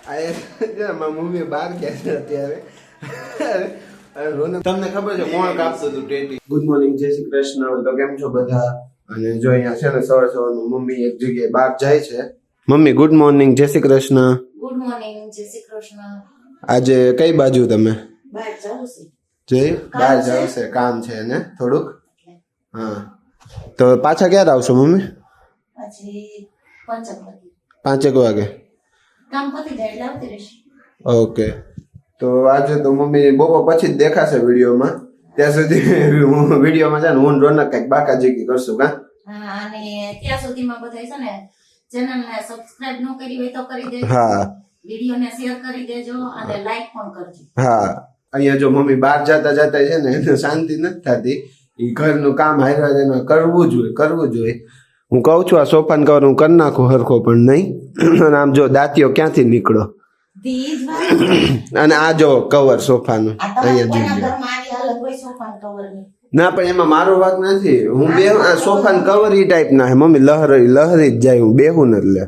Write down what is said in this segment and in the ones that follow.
આ મમ્મી બહાર ગયા છે અત્યારે. તમને ખબર છે કોણ કાપતું હતું ટેટી? ગુડ મોર્નિંગ, જય શ્રી કૃષ્ણ. તો કેમ છો બધા? અને જો અહીંયા છે ને સવાર સવારનું મમ્મી એક જગ્યાએ બહાર જાય છે. મમ્મી ગુડ મોર્નિંગ, જય શ્રી કૃષ્ણ. ગુડ મોર્નિંગ, જય શ્રી કૃષ્ણ. આજે કઈ બાજુ તમે? બહાર જાઉં છે. બહાર જાવ છે, કામ છે ને થોડુંક. હા, તો પાછા ક્યારે આવશો મમ્મી? પછી 5 વાગે. કામ પતી જાય એટલે આવતી રહેશે. ઓકે, તો આજે તો મમ્મી બપોર પછી જ દેખાશે વિડીયોમાં. ત્યાં સુધી હું વિડીયોમાં છે ને હું રોનક કંઈક બાકાજીકી કરશું કા. હા, અને ત્યાં સુધીમાં બધા છે ને ચેનલને સબસ્ક્રાઇબ ન કરી હોય તો કરી દેજો. હા, વિડીયોને શેર કરી દેજો અને લાઈક પણ કરજો. હા. અહીંયા જો મમ્મી બહાર જતા છે ને એને શાંતિ નથી થતી. એ ઘરનું કામ હાર્યા એને કરવું જોઈએ. હું કહું છું આ સોફાન કવર હું કરી નાખું હરખો, પણ નહીં. આમ જો દાંતીઓ ક્યાંથી નીકળો. અને આ જો કવર સોફાનું અહીંયા જોઈ ના, પણ એમાં મારો વાંક નથી. હું બે સોફાન કવર ઈ ટાઈપ ના હે મમ્મી, લહરી જ જાય. હું બેહું ને એટલે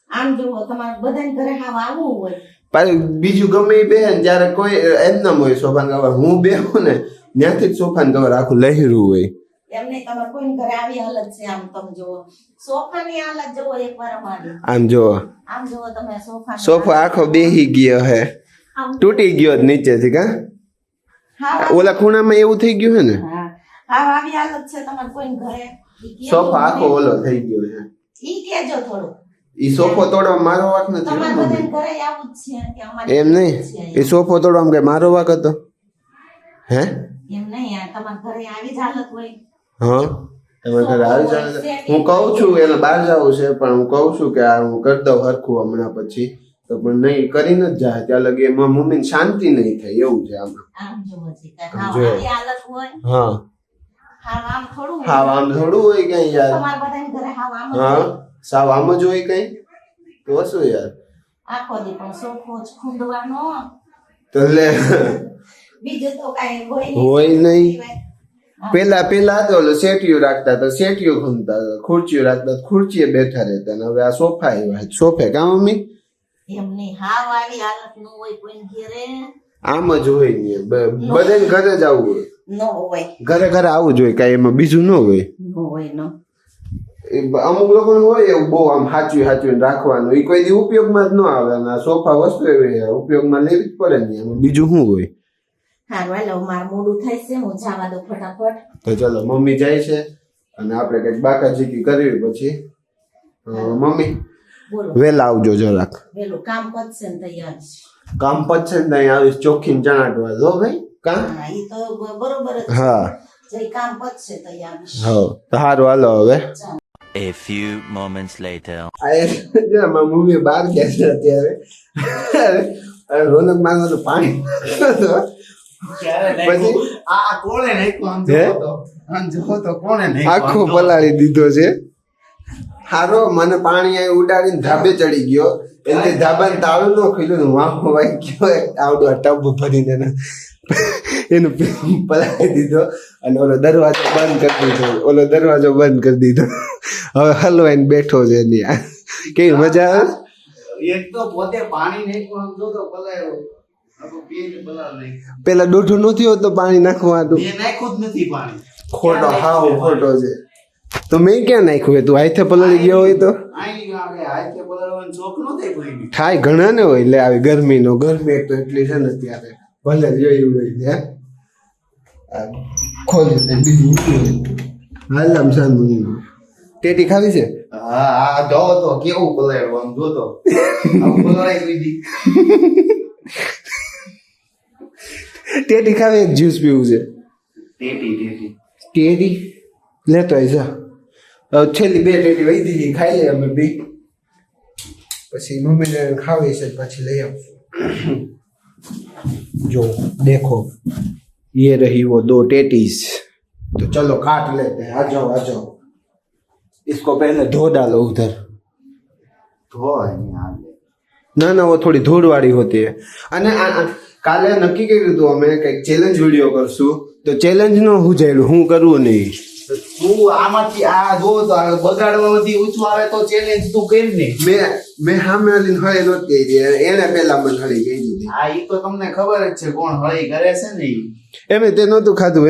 આમ જો તમારે બધાને ઘરે આવવું હોય પાછું બીજું ગમે એ બેહે ને ત્યારે કોઈ એમ ના હોય સોફાન કવર. હું બેહું ને ત્યાંથી જ સોફાન કવર આખું લહેરું હોય. એમને તમારે કોઈ ઘરે આવી હાલત છે. આમ તમે જો સોફાની હાલત જોવો એકવાર અમારી. આમ જો તમે સોફો આખો બેહી ગયો હે, તૂટી ગયો નીચેથી કા. ઓલા ખૂણામાં એવું થઈ ગયું હે ને. આવી હાલત છે તમારે કોઈ ઘરે. સોફો આખો ઓલો થઈ ગયો છે. ઈ કેજો થોડું. ઈ સોફો તોડવા મારો વાક નથી. તમારે બધાને ઘરે આવું જ છે કે અમારે એમ નહીં. ઈ સોફો તોડવા કે મારો વાક હતો હે? એમ નહીં, તમારે ઘરે આવી જ હાલત હોય. હા, તમે ઘરે આવી જાય. હું કહું છું એને બહાર જવું છે, પણ હું કહું છું કે આ હું કરી દઉં હરખું હમણાં પછી. તો પણ નહીં, કરીને જ જાય ત્યાં લગી એમાં મમ્મીને શાંતિ નહીં થાય એવું છે આમાં. આમ જોવો છે કે આવી હાલત હોય. હા, આમ થોડું હોય કઈ યાર. તમારે બધાને ઘરે આમ જ હા, સાવ આમ જ હોય કઈ. તો શું યાર, આખો દી પણ સોફો જ ખૂંદવાનો. તો લે બીજું તો કાંઈ હોય નહીં. પેલા તો ઓલો સેટિયું રાખતા તો સેટિયું ખૂંદતા હતા, ખુરચીઓ રાખતા તો ખુરચીએ બેઠા રહેતા. ને હવે આ સોફા આવ્યા સોફે કા મમ્મી? એમ નહીં, હાવ આવી હાલત ન હોય કોઈ ઘરે. આમ જ હોય ને બધાને ઘરે જ આવવું હોય. ન હોય ઘરે આવું જોઈએ, કઈ એમાં બીજું ન હોય. અમુક લોકો હોય એવું બહુ આમ સાચવી રાખવાનું. એ કોઈ દી ઉપયોગમાં જ ન આવે. અને સોફા વસ્તુ એવી ઉપયોગમાં લેવી જ પડે ને, એમાં બીજું શું હોય. હારું હાલો, મારું મોડું થાય છે, હું જવા દઉં ફટાફટ. તો ચલો મમ્મી જાય છે અને આપણે કઈક બાકાજીકી કરવી પછી. મમ્મી વેલા આવજો જરાક. વેલું કામ પતશે ને તૈયાર છે. કામ પતશે ને ત્યાં આવીશ ચોખ્ખીને ચણાટવા. જો ભાઈ કામ. હા, ઈ તો બરોબર જ. હા, જે કામ પતશે તૈયાર. હા, તો સારું હાલો હવે. A few moments later. આ મમ્મી બહાર ગયા છે અત્યારે. રોનક માંગો તો પાણી આખો પલાળી દીધો છે. હારો મને પાણી અહીં ઉડાડીને ધાબે ચડી ગયો. એટલે ધાબાને તાળું ન ખુલ્યું. વાંકો વાઈ ગયો આવડો ટબ ભરીને એનું પલાળી દીધો. અને ઓલો દરવાજો બંધ કરી દીધો. હવે હલવાઈને બેઠો છે ત્યાં. કેવી મજા આવે. એક તો પોતે પાણી નાખ્યું આમ જોતો પલાયો. પેલા દોઢું નથી હોતો પાણી નાખવાનું. નાખ્યું જ નથી પાણી. ખોટો છે. તો મેં ક્યાં નાખ્યું હોય? તું હાથે પલળી ગયો હોય તો થાય ઘણા ને હોય. એટલે આવી ગરમી એક તો એટલી છે ને ત્યારે ભલે જોયું હોય ને ખોલ્યું બીજું હાલ આમ સાંભળ્યું. ટેટી ખાવી છે? હા, જો તો કેવું પલાયો આમ જોતો. પલાઈ દીધી. ટેટી ખાવી એક જ્યુસ પીવું છે. ટેટી લેતો આવી છેલ્લી 2 ટેટી વહી દીધી. ખાઈ લે અમે બી. પછી મમ્મીને ખાવી છે પછી લઈ આવશું. જો દેખો ये रही वो 2 टेटीज. तो चलो काट लेते हैं. आ जाओ. इसको पहले धो डालो उधर. ना वो थोड़ी धूल वाली होती है. અને કાલે નક્કી કર્યું હતું અમે કઈક ચેલેન્જ વિડીયો કરશું. તો ચેલેન્જ નો હું જઈલું હું કરવું નહીં. તું આમાંથી આ જો તો આ બગાડવામાંથી ઊંચું આવે તો ચેલેન્જ તું કરી ને. મેં સામે હલીને હળી નહોતી કરી એને પેલા મને હળી કહી દીધી હા ઈ તો તમને ખબર જ છે કોણ હળી કરે છે ને ઈ. એમે તે નહોતું ખાધું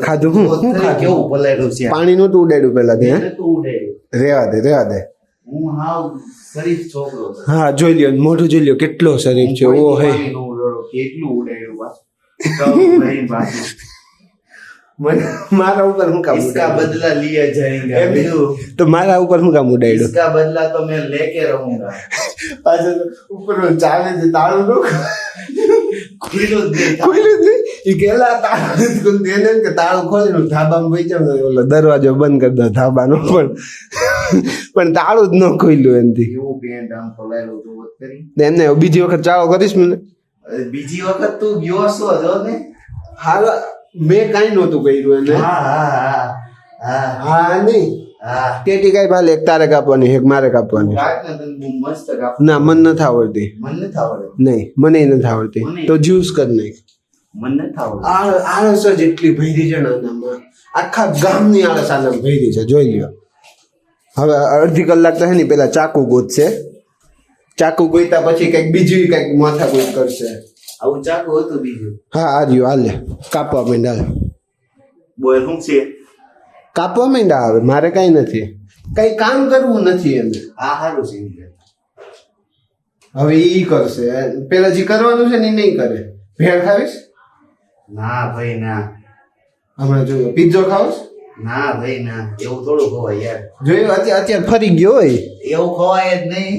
ખાધું હું ખાધું કેવું પલાળ્યું છે પાણી નહોતું ઉડાડ્યું પેલા તે એને તું ઉડે. રેવા દે હું હાવ શરીફ છોકરો છું. હા જોઈ લ્યો મોઢું જોઈ લ્યો કેટલો શરીફ છે ઓ હે પાણી નો ઉડાડો. કેટલું ઉડાડ્યું પાછું. ભાઈ પાછું. મને મારા ઉપર શું કામ इसका ઉડાડ્યું? बदला लिया जाएगा બીજું તો મારા ઉપર શું કામ ઉડાડ્યું इसका बदला तो मैं लेके रहूंगा. પાછળ ઉપર ચાલે છે તાળું નું ખુલ્લું જ નહીં. ખુલ્લું જ નહીં ઈ ગેલા તાળું દેને કે તાળું ખોલીને ધાબામાં વહી જાવ ને ઓલો દરવાજો બંધ કરી દો ધાબાનો પણ તાળું જ ન ખોલ્યું એનથી એવું પેન્ટ આમ ખોલાયેલું તો વાત કરી. એમને બીજી વખત ચાળો કરીશ મને બીજી વખત તું ગયો છો જો ને. હાલ મેં કાઈ નહોતું કર્યું એને હા હા હા હા નહીં હા. ટેટી કાઈ ભાલે એક તારે કાપવાની એક મારે કાપવાની કાટ ને તને બહુ મસ્ત કાપ. ના મને નથી આવડતી મને નથી આવડે. નહીં મને નથી આવડતી તો જ્યુસ કરી નાખ મને નથી આવડે. આળસ જ એટલી ભરી છે ને આનામાં આખા ગામની આળસ આનામાં ભરી છે જોઈ લ્યો હવે અડધી કલાક તો હે ને પેલા ચાકુ ગોતશે ચાકુ ગોઈતા પછી કઈક બીજી કઈક માથા ગોત કરશે આવું ચાકુ હતું બીજું. હા આ રહ્યું હાલે કાપવા માંડા બોલ શું છે કાપવા માંડા હવે મારે કઈ નથી કઈ કામ કરવું નથી એને આ સારું છે એમ કે. હવે ઈ કરશે પેલા જે કરવાનું છે ને ઈ નહીં કરે ભેળ ખાવીશ ના ભાઈ ના. હમણાં જોયો પિઝ્ઝો ખાવીશ ના ભાઈ ના એવું થોડું ખવાય યાર. જોયું અત્યારે ફરી ગયો હોય એવું ખવાય જ નહીં.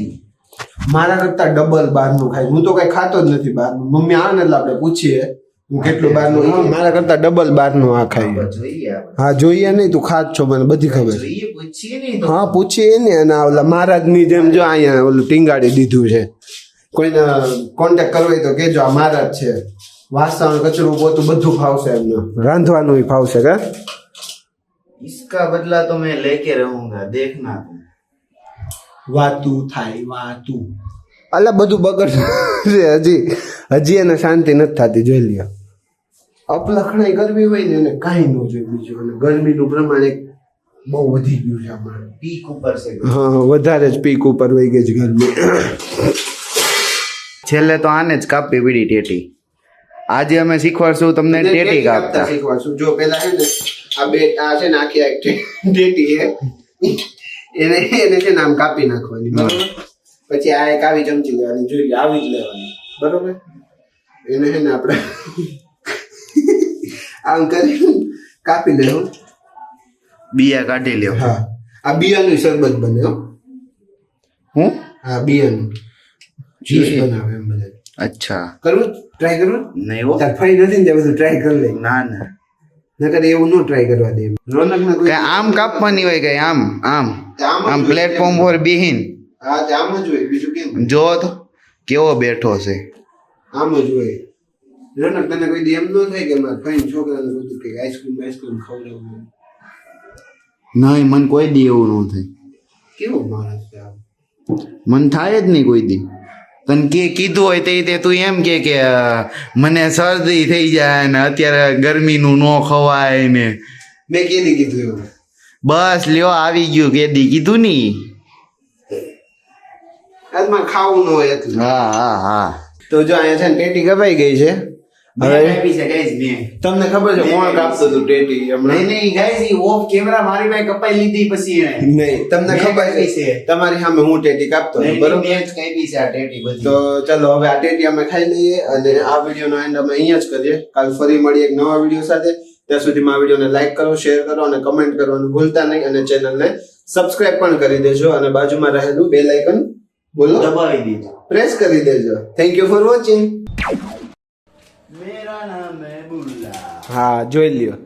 મારા કરતા ડબલ બહારનું ખાય હું તો કઈ ખાતો જ નથી બહારનું મમ્મી આવે ને એટલે આપણે પૂછીએ હું કેટલું બહારનું ખાઉં મારા કરતા ડબલ બહારનું આ ખાય જોઈએ આપણે. હા જોઈએ નહીં તું ખાત છો મને બધી ખબર છે. જોઈએ પૂછીએ નહીં તો. હા પૂછીએ ને અને ઓલા મહારાજની જેમ જો અહીંયા ઓલું ટીંગાડી દીધું છે કોઈને કોન્ટેક્ટ કરવો હોય તો કેજો આ મહારાજ છે વાસણ કચરું પોતું બધું ફાવશે એમને રાંધવાનું ફાવશે કે इसका बदला तो मैं लेके रहूंगा देखना तुम. વાતું થાય વાતું અલા બધું બગડ છે હજી એને શાંતિ નથી થતી જોઈ લ્યો અપલખણાઈ ગરમી હોય ને એને કાંઈ ન જોઈએ બીજું અને ગરમીનું પ્રમાણ એક બહુ વધી ગયું છે હમણાં पीक ऊपर से. હા વધારે જ પીક ઉપર વહી ગઈ છે ગરમી છેલ્લે તો આને જ કાપી પડી ટેટી. આજે અમે શીખવાડશું તમને ટેટી કાપતા. શીખવાડશું જો પેલા છે ને આ બે આ છે ને આખી આ ટેટી છે એને છે ને આમ કાપી નાખવાની બરોબર પછી આ એક આવી ચમચી લેવાની જોઈએ આવી જ લેવાની બરોબર એને છે ને આપણે આમ કરી કાપી લેવું બિયા કાઢી લ્યો. હા આ બિયાનું શરબત બને હો હું હા બિયાનું જ્યુસ બનાવે એમ બધા અચ્છા કરવું ટ્રાય કરવું નહીં હો. તાર ફાઈ નથી ને ત્યાં બધું ટ્રાય કરી લે ના ના નકર એવું ન ટ્રાય કરવા દે રોનક ના કઈ આમ કાપવાની હોય કઈ આમ આમ આમ પ્લેટફોર્મ પર બેહીન હા તે આમ જ હોય બીજું કેમ જો તો કેવો બેઠો છે. આમ જ હોય રોનક તને કોઈ દી એમ ન થાય કે મારા ફાઈન છોકરાને બધું કે આઈસ્ક્રીમ ખવડાવવું નહીં મને કોઈ દી એવું ન થાય. કેવો માણસ છે આ મન થાય જ નહીં કોઈ દી. તને કે કીધું હોય તે તું એમ કે મને શરદી થઈ જાય ને અત્યારે ગરમીનું ન ખવાય ને મેં કેદી કીધું એવું બસ લ્યો આવી ગયું કેદી કીધું ની. આજમાં ખાવું ન હોય એટલે હા હા હા તો જો અહીંયા છે ને ટેટી કપાઈ ગઈ છે હવે તમને ખબર છે કોણ કાપતું હતું ટેટી હમણાં મારી પાસે કપાઈ લીધી પછી નહીં તમને ખબર છે તમારી સામે હું ટેટી કાપતો હતો, બરોબર તો ચલો હવે આ ટેટી અમે ખાઈ લઈએ અને આ વિડીયોનો એન્ડ અમે અહીંયા જ કરીએ. કાલ ફરી મળીએ એક નવા વિડીયો સાથે. ત્યાં સુધીમાં આ વિડીયોને લાઈક કરો, શેર કરો અને કમેન્ટ કરવાનું ભૂલતા નહીં અને ચેનલને સબસ્ક્રાઇબ પણ કરી દેજો અને બાજુમાં રહેલું બેલ આઇકન બોલો દબાવી દીધું. પ્રેસ કરી દેજો. Thank you for watching. મેરા નામ હે બુલ્લા. હા જોઈ લ્યો.